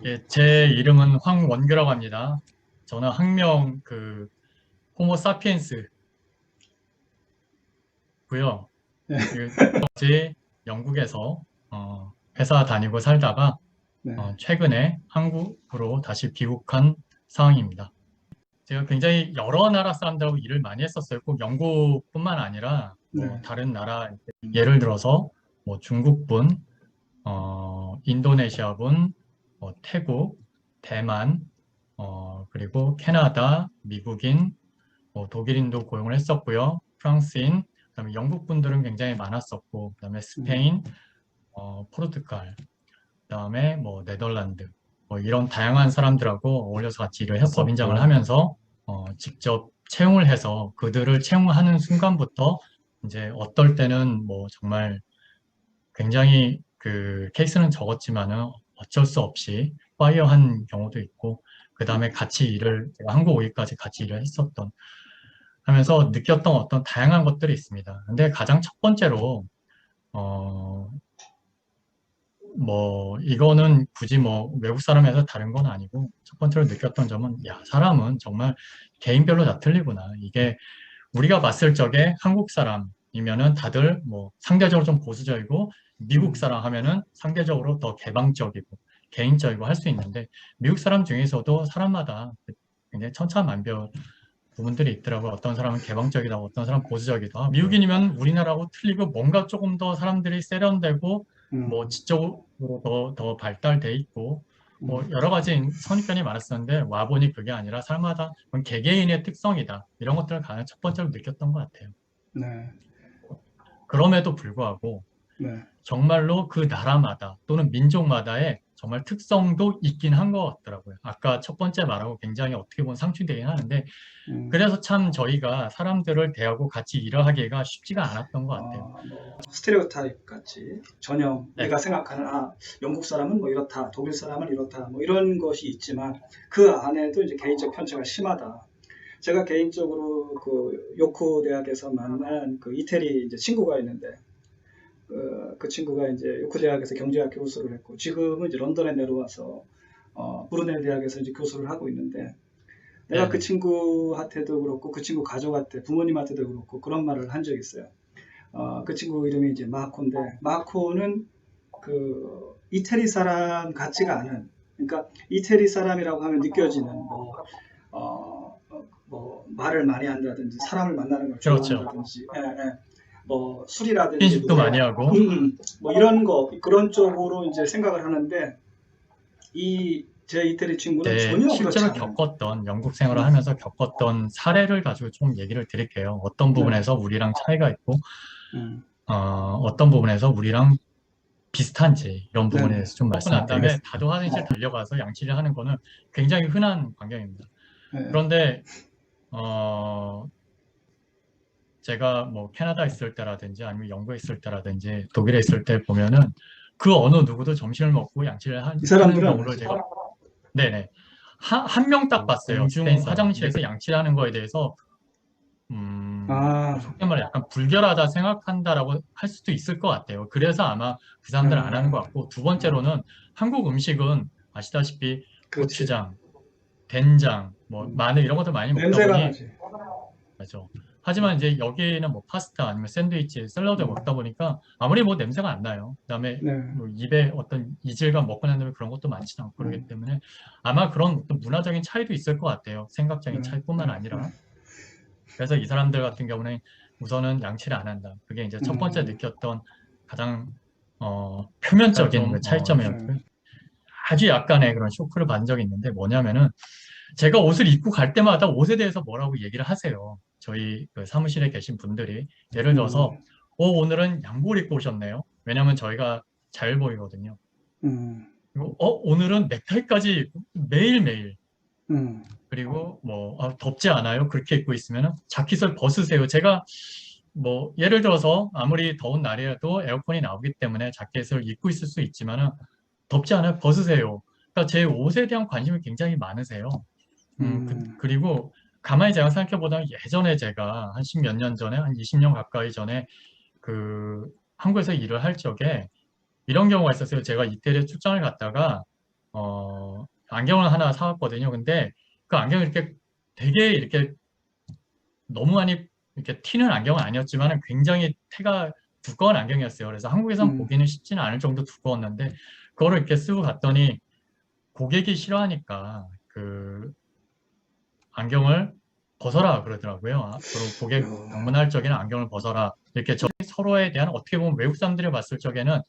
예, 제 이름은 황원규라고 합니다. 저는 학명 호모 사피엔스고요. 네, 그 영국에서 회사 다니고 살다가 네, 최근에 한국으로 다시 귀국한 상황입니다. 제가 굉장히 여러 나라 사람들하고 일을 많이 했었어요. 꼭 영국뿐만 아니라 뭐 네, 다른 나라, 예를 들어서 뭐 중국분, 인도네시아분, 태국, 대만, 그리고 캐나다, 미국인, 독일인도 고용을 했었고요. 프랑스인, 그다음에 영국 분들은 굉장히 많았었고, 그다음에 음, 스페인, 포르투갈, 그다음에 뭐 네덜란드, 뭐 이런 다양한 사람들하고 어울려서 같이 일을 해서 법인장을 하면서 직접 채용을 해서 그들을 채용하는 순간부터 이제 어떨 때는 뭐 정말 굉장히 그 케이스는 적었지만은 어쩔 수 없이 파이어한 경우도 있고, 그 다음에 같이 제가 한국 오기까지 같이 일을 했었던 하면서 느꼈던 어떤 다양한 것들이 있습니다. 근데 가장 첫 번째로 어 뭐 이거는 굳이 뭐 외국 사람에서 다른 건 아니고, 첫 번째로 느꼈던 점은 야, 사람은 정말 개인별로 다 틀리구나. 이게 우리가 봤을 적에 한국 사람이면은 다들 뭐 상대적으로 좀 보수적이고, 미국 음, 사람 하면은 상대적으로 더 개방적이고 개인적이고 할 수 있는데, 미국 사람 중에서도 사람마다 굉장히 천차만별 부분들이 있더라고요. 어떤 사람은 개방적이다, 어떤 사람은 보수적이다. 미국인이면 우리나라하고 틀리고 뭔가 조금 더 사람들이 세련되고 뭐 음, 지적으로 더 발달돼 있고 뭐 음, 여러 가지 선입견이 많았었는데, 와보니 그게 아니라 사람마다 그건 개개인의 특성이다. 이런 것들을 가장 첫 번째로 느꼈던 것 같아요. 네, 그럼에도 불구하고 네, 정말로 그 나라마다 또는 민족마다의 정말 특성도 있긴 한 것 같더라고요. 아까 첫 번째 말하고 굉장히 어떻게 보면 상충되긴 하는데, 음, 그래서 참 저희가 사람들을 대하고 같이 일을 하기가 쉽지가 않았던 것 같아요. 뭐 스테레오타입 같이 전형 네, 우리가 생각하는 영국 사람은 뭐 이렇다, 독일 사람은 이렇다, 뭐 이런 것이 있지만 그 안에도 이제 개인적 편차가 심하다. 제가 개인적으로 그 요코 대학에서 만난 그 이태리 이제 친구가 있는데 그 친구가 이제 요코 대학에서 경제학 교수를 했고 지금은 이제 런던에 내려와서 브루넬 대학에서 이제 교수를 하고 있는데 내가 그 네네. 친구한테도 그렇고 그 친구 가족한테 부모님한테도 그렇고 그런 말을 한 적이 있어요. 그 친구 이름이 이제 마코인데 마코는 그 이태리 사람 같지가 않은 그러니까 이태리 사람이라고 하면 느껴지는 뭐 말을 많이 한다든지 사람을 만나는 걸 그렇죠. 좋아한다든지 뭐 술이라든지 스킨십도 노래 많이 하고, 뭐 이런 거 그런 쪽으로 이제 생각을 하는데 이 제 이태리 친구는 네, 전혀 그렇지 실제로 않은 겪었던, 영국 생활을 음, 하면서 겪었던 사례를 가지고 좀 얘기를 드릴게요. 어떤 네, 부분에서 우리랑 차이가 있고, 음, 어떤 부분에서 우리랑 비슷한지, 이런 부분에 네네, 대해서 좀 말씀을 난 다음에 다도 화장실 달려가서 양치를 하는 거는 굉장히 흔한 광경입니다. 네, 그런데, 어, 제가 뭐 캐나다 있을 때라든지 아니면 영국에 있을 때라든지 독일에 있을 때 보면은 그 어느 누구도 점심을 먹고 양치를 이 하는 사람들은 안 경우를 하죠. 제가, 네네, 한 명 딱 봤어요. 공중 화장실에서 양치를 하는 거에 대해서 아, 속된 말로 약간 불결하다 생각한다라고 할 수도 있을 것 같아요. 그래서 아마 그 사람들은 안 하는 것 아, 같고, 두 번째로는 한국 음식은 아시다시피 그렇지. 고추장, 된장, 뭐 음, 마늘 이런 것들 많이 먹다 냄새가 보니, 나지. 맞죠. 하지만 이제 여기는 뭐 파스타 아니면 샌드위치, 샐러드 음, 먹다 보니까 아무리 뭐 냄새가 안 나요. 그다음에 네, 뭐 입에 어떤 이질감, 먹고 난 다음에 그런 것도 많지는 않고 그러기 음, 때문에 아마 그런 어떤 문화적인 차이도 있을 것 같아요. 생각적인 네, 차이뿐만 아니라. 그래서 이 사람들 같은 경우는 우선은 양치를 안 한다. 그게 이제 첫 번째 음, 느꼈던 가장 표면적인 그 네, 차이점이었고요. 아주 약간의 그런 쇼크를 받은 적이 있는데, 뭐냐면은 제가 옷을 입고 갈 때마다 옷에 대해서 뭐라고 얘기를 하세요. 저희 그 사무실에 계신 분들이. 예를 들어서, 음, 오늘은 양복을 입고 오셨네요. 왜냐면 저희가 자율복이거든요. 음, 그리고, 오늘은 넥타이까지 매일매일. 음, 그리고 뭐, 덥지 않아요? 그렇게 입고 있으면 자켓을 벗으세요. 제가 뭐, 예를 들어서 아무리 더운 날이라도 에어컨이 나오기 때문에 자켓을 입고 있을 수 있지만은 덥지 않아요? 벗으세요. 그러니까 제 옷에 대한 관심이 굉장히 많으세요. 그리고 가만히 제가 생각해보면 예전에 제가 한 십몇 년 전에, 한 20년 가까이 전에 그 한국에서 일을 할 적에 이런 경우가 있었어요. 제가 이태리에 출장을 갔다가 안경을 하나 사왔거든요. 근데 그 안경이 이렇게 되게 이렇게 너무 많이 이렇게 튀는 안경은 아니었지만 굉장히 태가 두꺼운 안경이었어요. 그래서 한국에선 음, 보기는 쉽지는 않을 정도 두꺼웠는데 그거를 이렇게 쓰고 갔더니 고객이 싫어하니까 그 안경을 벗어라 그러더라고요. 앞으로 고객 야, 방문할 적에는 안경을 벗어라. 이렇게 서로에 대한 어떻게 보면 외국 사람들이 봤을 적에는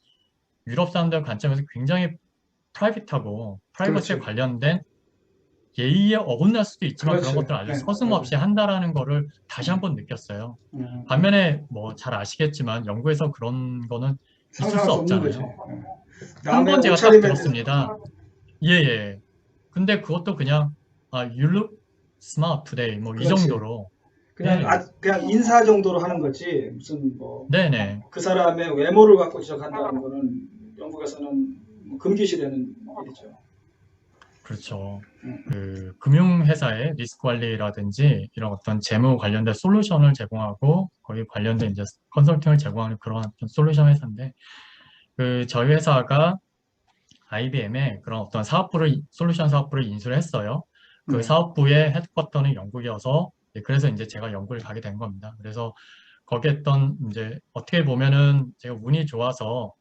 유럽 사람들 관점에서 굉장히 프라이빗하고 프라이버시에 그렇죠. 관련된 예의에 어긋날 수도 있지만 그런 그렇죠. 것들을 아주 네, 맞아요. 서슴없이 한다라는 거를 다시 음, 한번 느꼈어요. 음. 반면에 뭐 잘 아시겠지만 영국에서 그런 거는 있을 수 상상할 수 없는 거지. 없잖아요. 예. 한 남의 번 제가 딱 옷차림에 대해서, 들었습니다. 예, 예. 근데 그것도 그냥 you look smart today 뭐 이 그렇지. 정도로 그냥, 예, 그냥 인사 정도로 하는 거지, 무슨, 뭐, 네네. 그 사람의 외모를 갖고 지적한다는 거는 영국에서는 뭐 금기시되는 일이죠. 그렇죠. 음, 그 금융회사의 리스크 관리라든지 이런 어떤 재무 관련된 솔루션을 제공하고 거기 관련된 이제 컨설팅을 제공하는 그런 어떤 솔루션 회사인데 그 저희 회사가 IBM에 그런 어떤 사업부를 솔루션 사업부를 인수를 했어요. 그 네. 사업부의 헤드쿼터는 영국이어서 그래서 이제 제가 영국을 가게 된 겁니다. 그래서 거기에 있던 이제 어떻게 보면은 제가 운이 좋아서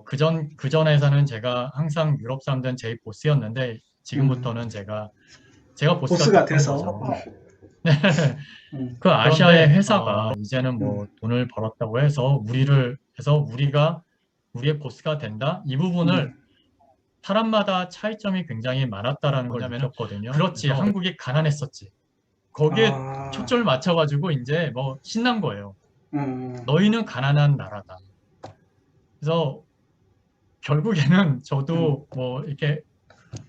그전 회사는 제가 항상 유럽 사람들은 제 보스였는데 음, 지금부터는 제가 보스가 보스가 됐던 돼서, 거죠. 그 아시아의 그런데, 회사가 이제는 음, 뭐 돈을 벌었다고 해서 우리를 해서 우리가 우리의 보스가 된다? 이 부분을 음, 사람마다 차이점이 굉장히 많았다라는 걸 뭐냐면은, 느꼈거든요. 그렇지, 한국이 가난했었지. 거기에 아, 초점을 맞춰가지고 이제 뭐 신난 거예요. 음, 너희는 가난한 나라다. 그래서 결국에는 음, 저도 뭐 이렇게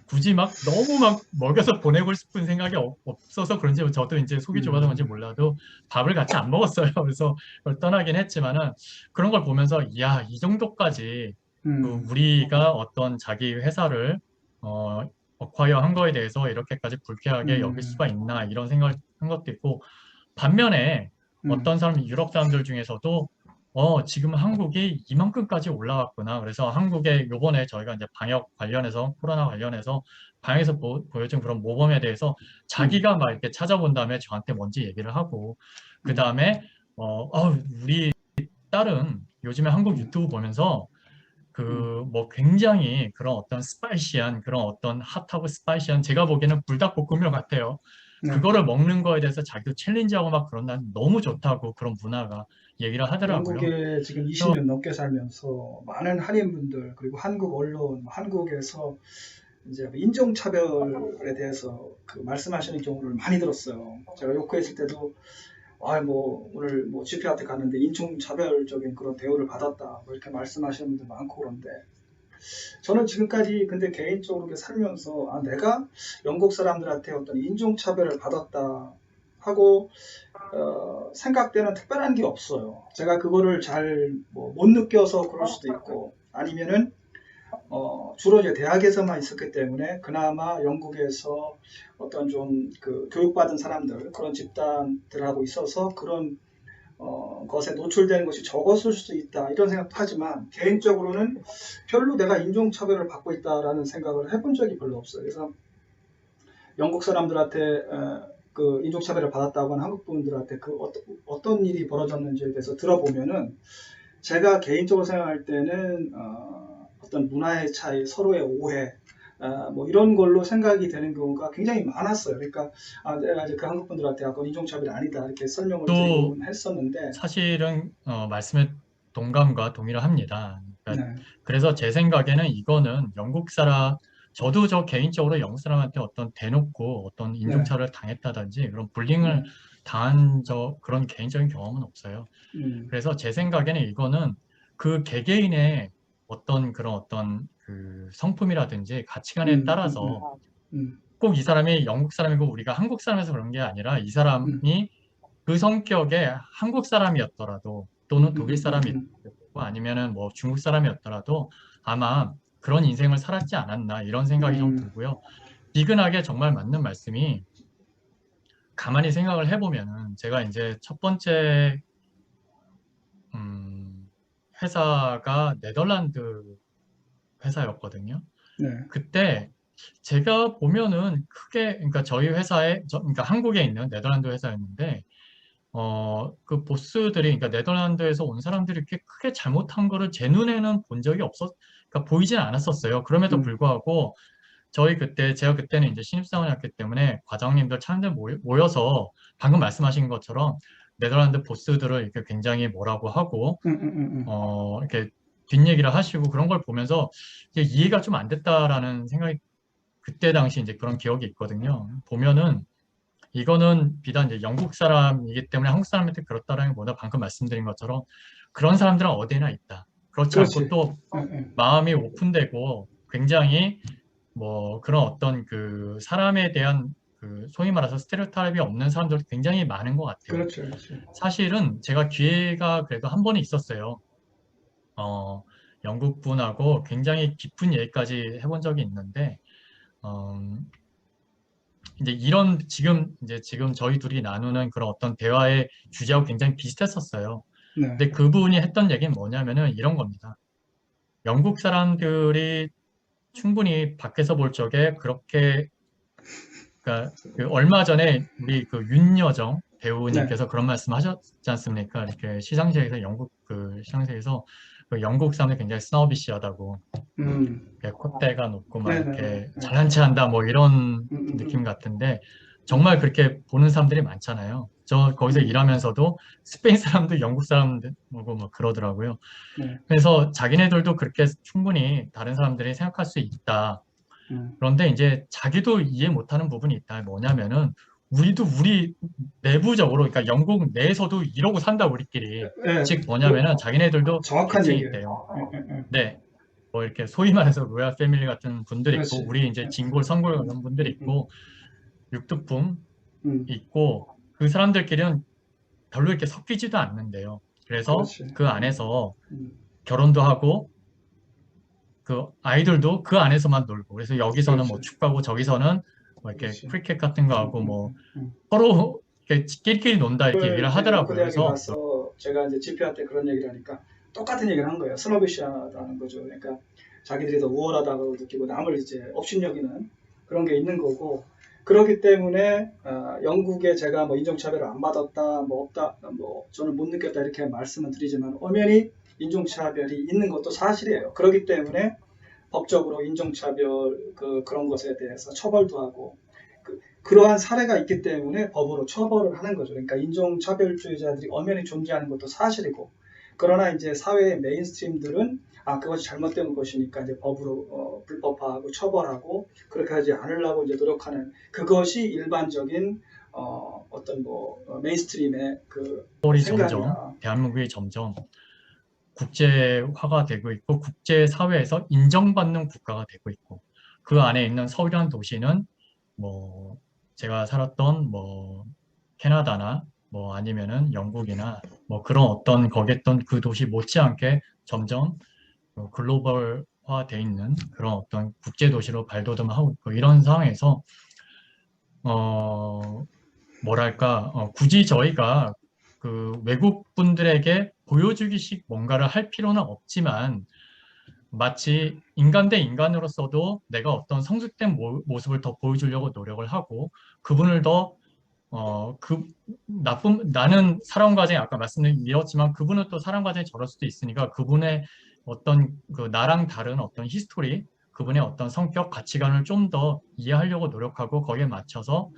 굳이 막 너무 막 먹여서 보내고 싶은 생각이 없어서 그런지 저도 이제 속이 좁아서 그런지 음, 몰라도 밥을 같이 안 먹었어요. 그래서 그걸 떠나긴 했지만은 그런 걸 보면서 이야, 이 정도까지 그 음, 우리가 어떤 자기 회사를 어 어콰이어 한 거에 대해서 이렇게까지 불쾌하게 여길 음, 수가 있나 이런 생각을 한 것도 있고 반면에 음, 어떤 사람 유럽 사람들 중에서도 지금 한국이 이만큼까지 올라왔구나. 그래서 한국에 요번에 저희가 이제 방역 관련해서 코로나 관련해서 방역에서 보여준 그런 모범에 대해서 음, 자기가 막 이렇게 찾아본 다음에 저한테 먼저 얘기를 하고 그 음, 다음에 우리 딸은 요즘에 한국 음, 유튜브 보면서 음, 그 뭐 굉장히 그런 어떤 스파이시한 그런 어떤 핫하고 스파이시한 제가 보기에는 불닭볶음면 같아요. 네. 그거를 먹는 거에 대해서 자기도 챌린지하고 막 그런 난 너무 좋다고 그런 문화가 얘기를 하더라고요. 영국에 지금 그래서 20년 넘게 살면서 많은 한인분들 그리고 한국 언론, 한국에서 이제 인종차별에 대해서 그 말씀하시는 경우를 많이 들었어요. 제가 요크에 있을 때도 뭐 오늘 뭐 GP한테 갔는데 인종차별적인 그런 대우를 받았다 뭐 이렇게 말씀하시는 분들 많고 그런데 저는 지금까지 근데 개인적으로 이렇게 살면서 내가 영국 사람들한테 어떤 인종차별을 받았다 하고 생각되는 특별한 게 없어요. 제가 그거를 잘 못 느껴서 그럴 수도 있고 아니면은 주로 이제 대학에서만 있었기 때문에 그나마 영국에서 어떤 좀 그 교육받은 사람들 그런 집단들하고 있어서 그런 것에 노출되는 것이 적었을 수도 있다 이런 생각도 하지만 개인적으로는 별로 내가 인종차별을 받고 있다라는 생각을 해본 적이 별로 없어요. 그래서 영국 사람들한테 그 인종차별을 받았다고 하는 한국 분들한테 그 어떤 일이 벌어졌는지에 대해서 들어보면은 제가 개인적으로 생각할 때는 어떤 문화의 차이, 서로의 오해, 뭐 이런 걸로 생각이 되는 경우가 굉장히 많았어요. 그러니까 내가 이제 그 한국 분들한테 아까 인종차별이 아니다 이렇게 설명을 또 드리곤 했었는데, 사실은 말씀에 동감과 동의를 합니다. 그러니까 네, 그래서 제 생각에는 이거는 영국 사람 저도 저 개인적으로 영국 사람한테 어떤 대놓고 어떤 네, 인종차별을 당했다든지 그런 불링을 네, 당한 그런 개인적인 경험은 없어요. 음, 그래서 제 생각에는 이거는 그 개개인의 어떤 그런 어떤 그 성품이라든지 가치관에 음, 음, 음, 따라서 음, 꼭 이 사람이 영국 사람이고 우리가 한국 사람에서 그런 게 아니라 이 음, 사람이 그 성격에 한국 사람이었더라도 또는 독일 사람이 음, 아니면은 뭐 중국 사람이었더라도 아마 그런 인생을 살았지 않았나 이런 생각이 좀 음, 들고요. 비근하게 정말 맞는 말씀이 가만히 생각을 해보면은 제가 이제 첫 번째 음, 회사가 네덜란드 회사였거든요. 네. 그때 제가 보면은 크게, 그러니까 저희 회사에, 그러니까 한국에 있는 네덜란드 회사였는데, 그 보스들이, 그러니까 네덜란드에서 온 사람들이 이렇게 크게 잘못한 거를 제 눈에는 본 적이 그러니까 보이진 않았었어요. 그럼에도 음, 불구하고, 제가 그때는 이제 신입사원이었기 때문에 과장님들 차장들 모여서 방금 말씀하신 것처럼 네덜란드 보스들을 이렇게 굉장히 뭐라고 하고, 이렇게 뒷얘기를 하시고 그런 걸 보면서 이게 이해가 좀 안 됐다라는 생각이 그때 당시 이제 그런 기억이 있거든요. 보면은 이거는 비단 이제 영국 사람이기 때문에 한국 사람한테 그렇다라기보다 방금 말씀드린 것처럼 그런 사람들은 어디나 있다. 그렇지 않고 그렇지. 또 마음이 오픈되고 굉장히 뭐 그런 어떤 그 사람에 대한 그 소위 말해서 스테레오타입이 없는 사람들도 굉장히 많은 것 같아요. 그렇죠, 그렇죠. 사실은 제가 기회가 그래도 한 번은 있었어요. 어, 영국 분하고 굉장히 깊은 얘기까지 해본 적이 있는데, 음, 이제 지금 저희 둘이 나누는 그런 어떤 대화의 주제하고 굉장히 비슷했었어요. 네, 근데 그분이 했던 얘기는 뭐냐면은 이런 겁니다. 영국 사람들이 충분히 밖에서 볼 적에 그렇게, 그러니까 그 얼마 전에 우리 그 윤여정 네, 배우님께서 그런 말씀 하셨지 않습니까? 이렇게 시상식에서 그 영국 사람들 굉장히 스노비시하다고. 이렇게 콧대가 높고 막 네, 네, 네, 이렇게 네. 잘난 체한다 뭐 이런 음, 음, 느낌 음, 같은데 정말 그렇게 보는 사람들이 많잖아요. 저 거기서 음, 일하면서도 스페인 사람도 영국 사람들 보고 뭐 그러더라고요. 네, 그래서 자기네들도 그렇게 충분히 다른 사람들이 생각할 수 있다. 음, 그런데 이제 자기도 이해 못하는 부분이 있다. 뭐냐면은 우리도 우리 내부적으로 그러니까 영국 내에서도 이러고 산다 우리끼리. 네, 즉 그 뭐냐면은 자기네들도 정확한 계층이 얘기예요. 있대요. 예, 예, 예. 네. 뭐 이렇게 소위 말해서 로얄 패밀리 같은 분들이 있고 그렇지. 우리 이제 예, 진골 선골 음, 같은 분들이 있고 육두품 음, 있고 그 사람들끼리는 별로 이렇게 섞이지도 않는데요. 그래서 그렇지. 그 안에서 음, 결혼도 하고 그 아이들도 그 안에서만 놀고 그래서 여기서는 뭐 그렇지, 축구하고 저기서는 뭐 이렇게 그렇지. 크리켓 같은 거 음, 하고 음, 뭐 음, 음. 서로 이렇게 끼리끼리 논다 이렇게 그 얘기를 이제 하더라고요. 요코 대학에 그래서 가서 제가 이제 집회할 때 그런 얘기를 하니까 똑같은 얘기를 한 거예요. 스노비시하다는 거죠. 그러니까 자기들이 더 우월하다고 느끼고 남을 이제 업신여기는 그런 게 있는 거고 그렇기 때문에 영국에 제가 뭐 인종차별을 안 받았다, 뭐 없다, 뭐 저는 못 느꼈다 이렇게 말씀을 드리지만 엄연히 인종차별이 있는 것도 사실이에요. 그렇기 때문에 법적으로 인종차별 그런 것에 대해서 처벌도 하고 그러한 사례가 있기 때문에 법으로 처벌을 하는 거죠. 그러니까 인종차별주의자들이 엄연히 존재하는 것도 사실이고 그러나 이제 사회의 메인스트림들은 그것이 잘못된 것이니까 이제 법으로 불법화하고 처벌하고 그렇게 하지 않으려고 이제 노력하는 그것이 일반적인 어떤 뭐 메인스트림의 그 서울이 점점 생각이다. 대한민국이 점점 국제화가 되고 있고 국제사회에서 인정받는 국가가 되고 있고 그 안에 있는 서울이라는 도시는 뭐 제가 살았던 뭐 캐나다나 뭐 아니면은 영국이나 뭐 그런 어떤 거기에 있던 그 도시 못지않게 점점 글로벌화 돼 있는 그런 어떤 국제 도시로 발돋움을 하고 있고 이런 상황에서 어 뭐랄까 굳이 저희가 그 외국 분들에게 보여주기식 뭔가를 할 필요는 없지만 마치 인간 대 인간으로서도 내가 어떤 성숙된 모습을 더 보여주려고 노력을 하고 그분을 더 나는 사람 과정이 아까 말씀드렸지만 그분은 또 사람 과정이 저럴 수도 있으니까 그분의 어떤 그 나랑 다른 어떤 히스토리, 그분의 어떤 성격, 가치관을 좀 더 이해하려고 노력하고 거기에 맞춰서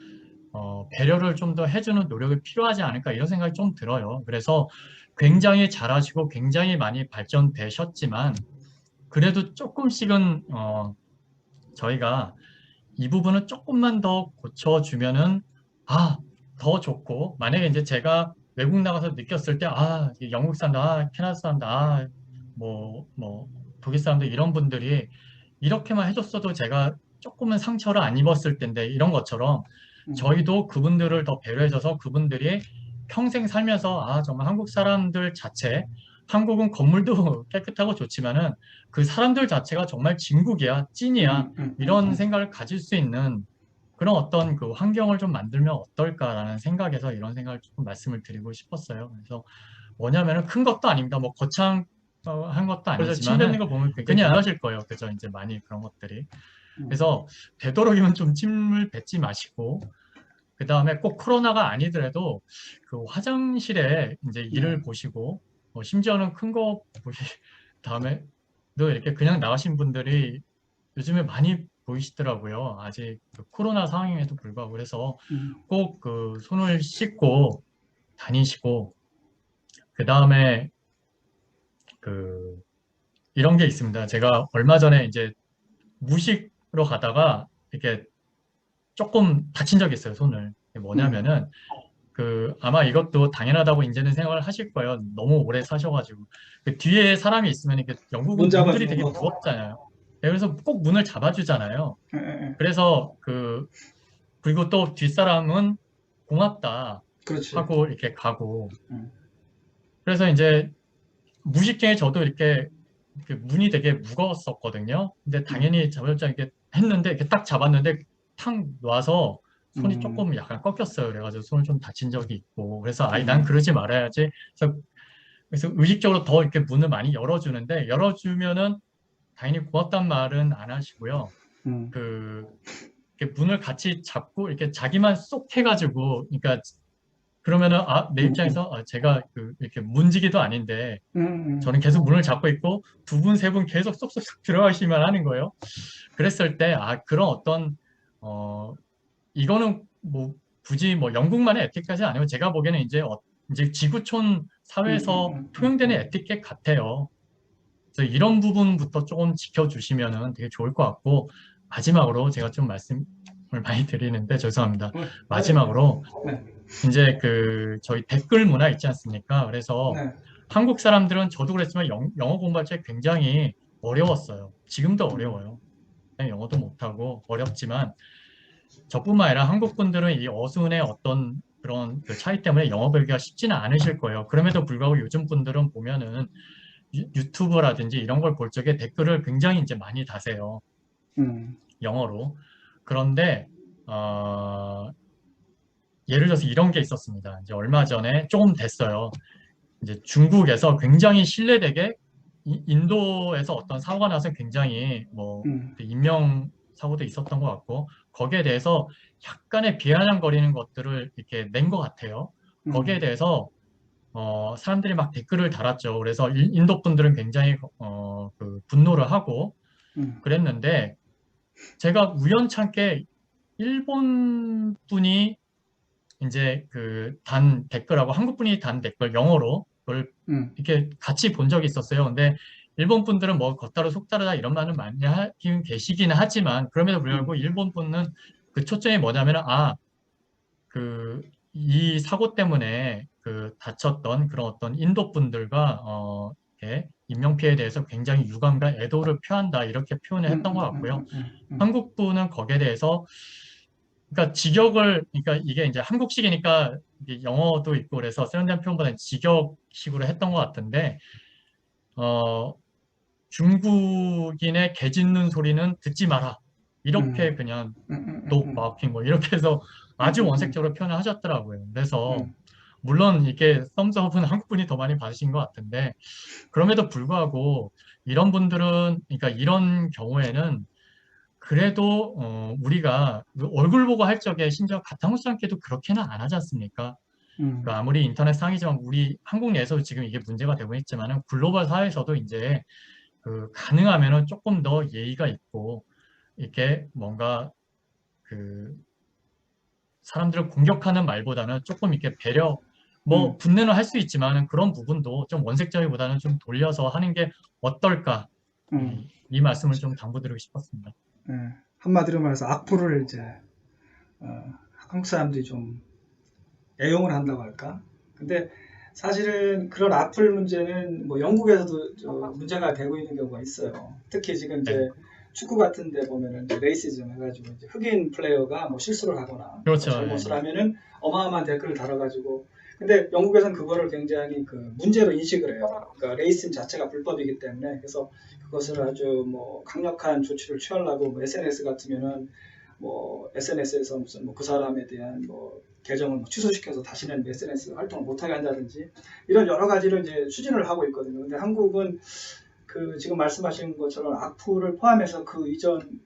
배려를 좀 더 해주는 노력이 필요하지 않을까 이런 생각이 좀 들어요. 그래서 굉장히 잘하시고 굉장히 많이 발전되셨지만 그래도 조금씩은 저희가 이 부분을 조금만 더 고쳐주면은 아, 더 좋고 만약에 이제 제가 외국 나가서 느꼈을 때 이 영국 사람들, 캐나다 사람들, 뭐 독일 사람들 이런 분들이 이렇게만 해줬어도 제가 조금은 상처를 안 입었을 텐데 이런 것처럼 음, 저희도 그분들을 더 배려해줘서 그분들이 평생 살면서 정말 한국 사람들 자체 한국은 건물도 깨끗하고 좋지만은 그 사람들 자체가 정말 진국이야, 찐이야 음, 음, 음, 이런 음. 생각을 가질 수 있는 그런 어떤 그 환경을 좀 만들면 어떨까라는 생각에서 이런 생각을 조금 말씀을 드리고 싶었어요. 그래서 뭐냐면은 큰 것도 아닙니다. 뭐 거창 한 것도 그래서 아니지만 침 뱉는 거 보면 굉장히 그냥 그냥 하실 거예요. 그죠? 이제 많이 그런 것들이. 그래서 되도록이면 좀 침을 뱉지 마시고 그 다음에 꼭 코로나가 아니더라도 그 화장실에 이제 일을 보시고 심지어는 큰 거 보시 다음에도 이렇게 그냥 나가신 분들이 요즘에 많이 보이시더라고요. 아직 그 코로나 상황임에도 불구하고 그래서 꼭 그 손을 씻고 다니시고 그 다음에 그 이런 게 있습니다. 제가 얼마 전에 이제 무식으로 가다가 이렇게 조금 다친 적이 있어요, 손을. 뭐냐면은 그 아마 이것도 당연하다고 이제는 생각을 하실 거예요. 너무 오래 사셔가지고 그 뒤에 사람이 있으면 이게 문 영국은 문들이 잡아주는 되게 거. 무겁잖아요. 네, 그래서 꼭 문을 잡아주잖아요. 예, 예, 예. 그래서 그 그리고 또 뒷사람은 고맙다 그렇지. 하고 이렇게 가고 음. 그래서 이제 무식중에 저도 이렇게 문이 되게 무거웠었거든요. 근데 당연히 잡을자 이렇게 했는데 이렇게 딱 잡았는데 탁 놔서 손이 조금 약간 꺾였어요. 그래가지고 손을 좀 다친 적이 있고 그래서 아이 난 그러지 말아야지. 그래서 의식적으로 더 이렇게 문을 많이 열어주는데 열어주면은 당연히 고맙단 말은 안 하시고요. 그 이렇게 문을 같이 잡고 이렇게 자기만 쏙 해가지고 그러니까 그러면은 내 입장에서 제가 이렇게 문지기도 아닌데 저는 계속 문을 잡고 있고 두 분, 세 분 계속 쏙쏙쏙 들어가시면 하는 거예요. 그랬을 때 그런 어떤 이거는 뭐 굳이 뭐 영국만의 에티켓이 아니고 제가 보기에는 이제 지구촌 사회에서 통용되는 에티켓 같아요. 그래서 이런 부분부터 조금 지켜주시면은 되게 좋을 것 같고 마지막으로 제가 좀 말씀을 많이 드리는데 죄송합니다. 마지막으로 네. 이제 그 저희 댓글 문화 있지 않습니까? 그래서 네. 한국 사람들은 저도 그랬지만 영어 공부할 때 굉장히 어려웠어요. 지금도 어려워요. 영어도 못하고 어렵지만 저뿐만 아니라 한국 분들은 이 어순의 어떤 그런 그 차이 때문에 영어 배우기가 쉽지는 않으실 거예요. 그럼에도 불구하고 요즘 분들은 보면은 유튜브라든지 이런 걸 볼 적에 댓글을 굉장히 이제 많이 다세요. 영어로. 그런데 예를 들어서 이런 게 있었습니다. 이제 얼마 전에 조금 됐어요. 이제 중국에서 굉장히 신뢰되게 인도에서 어떤 사고가 나서 굉장히 뭐 인명 사고도 있었던 것 같고 거기에 대해서 약간의 비아냥거리는 것들을 이렇게 낸 것 같아요. 거기에 대해서 사람들이 막 댓글을 달았죠. 그래서 인도 분들은 굉장히 그 분노를 하고 그랬는데 제가 우연찮게 일본 분이 이제 그 단 댓글하고 한국 분이 단 댓글 영어로 그걸 이렇게 같이 본 적이 있었어요. 근데 일본 분들은 뭐 겉다르 속다르다 이런 말은 많이 하긴 계시기는 하지만 그럼에도 불구하고 일본 분은 그 초점이 뭐냐면은 그 이 사고 때문에 그 다쳤던 그런 어떤 인도 분들과 이렇게 인명 피해에 대해서 굉장히 유감과 애도를 표한다 이렇게 표현을 했던 것 같고요. 한국 분은 거기에 대해서 그러니까 그러니까 이게 이제 한국식이니까 이게 영어도 있고 그래서 세련된 표현보다는 직역식으로 했던 것 같은데, 어, 중국인의 개 짖는 소리는 듣지 마라. 이렇게 그냥 독 마우킹 뭐 이렇게 해서 아주 원색적으로 표현을 하셨더라고요. 그래서 물론 이게 썸즈업은 한국 분이 더 많이 받으신 것 같은데 그럼에도 불구하고 이런 분들은 그러니까 이런 경우에는 그래도 우리가 그 얼굴 보고 할 적에 심지어 가타무치 않게도 그렇게는 안 하지 않습니까? 그 아무리 인터넷 상이지만 우리 한국 내에서도 지금 이게 문제가 되고 있지만은 글로벌 사회에서도 이제 그 가능하면은 조금 더 예의가 있고 이렇게 뭔가 그 사람들을 공격하는 말보다는 조금 이렇게 배려 뭐 분내는 할 수 있지만은 그런 부분도 좀 원색적이보다는 좀 돌려서 하는 게 어떨까? 이 말씀을 좀 당부드리고 싶었습니다. 한마디로 말해서 악플을 이제 한국 사람들이 좀 애용을 한다고 할까? 근데 사실은 그런 악플 문제는 뭐 영국에서도 문제가 되고 있는 경우가 있어요. 특히 지금 이제 축구 같은 데 보면은 이제 레이시즘 해가지고 이제 흑인 플레이어가 뭐 실수를 하거나 그렇죠. 뭐 잘못을 하면은 어마어마한 댓글을 달아가지고 근데 영국에서는 그거를 굉장히 그 문제로 인식을 해요. 그러니까 레이시즘 자체가 불법이기 때문에 그래서 그것을 아주 뭐 강력한 조치를 취하려고 뭐 SNS 같으면은 뭐 SNS에서 무슨 뭐 그 사람에 대한 뭐 계정을 뭐 취소시켜서 다시는 SNS 활동을 못하게 한다든지 이런 여러 가지를 이제 추진을 하고 있거든요. 근데 한국은 그 지금 말씀하신 것처럼 악플을 포함해서 그 이전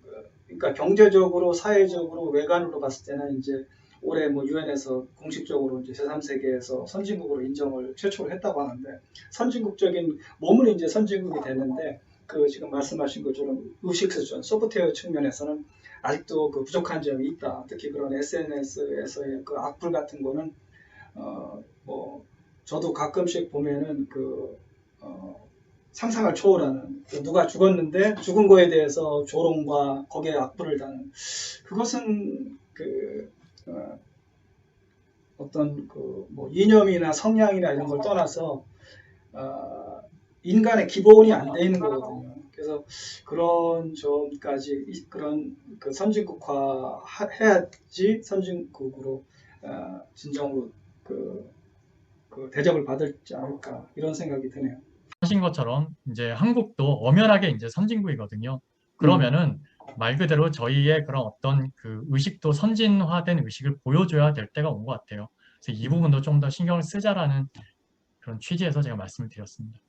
그러니까 경제적으로 사회적으로 외관으로 봤을 때는 이제 올해 뭐 유엔에서 공식적으로 이제 제3세계에서 선진국으로 인정을 최초로 했다고 하는데 선진국적인 몸은 이제 선진국이 됐는데 그 지금 말씀하신 것처럼 의식 수준, 소프트웨어 측면에서는 아직도 그 부족한 점이 있다. 특히 그런 SNS에서의 그 악플 같은 거는 뭐 저도 가끔씩 보면은 상상을 초월하는 누가 죽었는데 죽은 거에 대해서 조롱과 거기에 악플을 다는 그것은 어떤 그 뭐 이념이나 성향이나 이런 걸 떠나서 인간의 기본이 안 돼 있는 거거든요. 그래서 그런 점까지 그런 그 선진국화 해야지 선진국으로 진정으로 그 대접을 받을지 않을까 이런 생각이 드네요. 하신 것처럼 이제 한국도 엄연하게 이제 선진국이거든요. 그러면은 말 그대로 저희의 그런 어떤 그 의식도 선진화된 의식을 보여줘야 될 때가 온 것 같아요. 그래서 이 부분도 좀 더 신경을 쓰자라는 그런 취지에서 제가 말씀을 드렸습니다.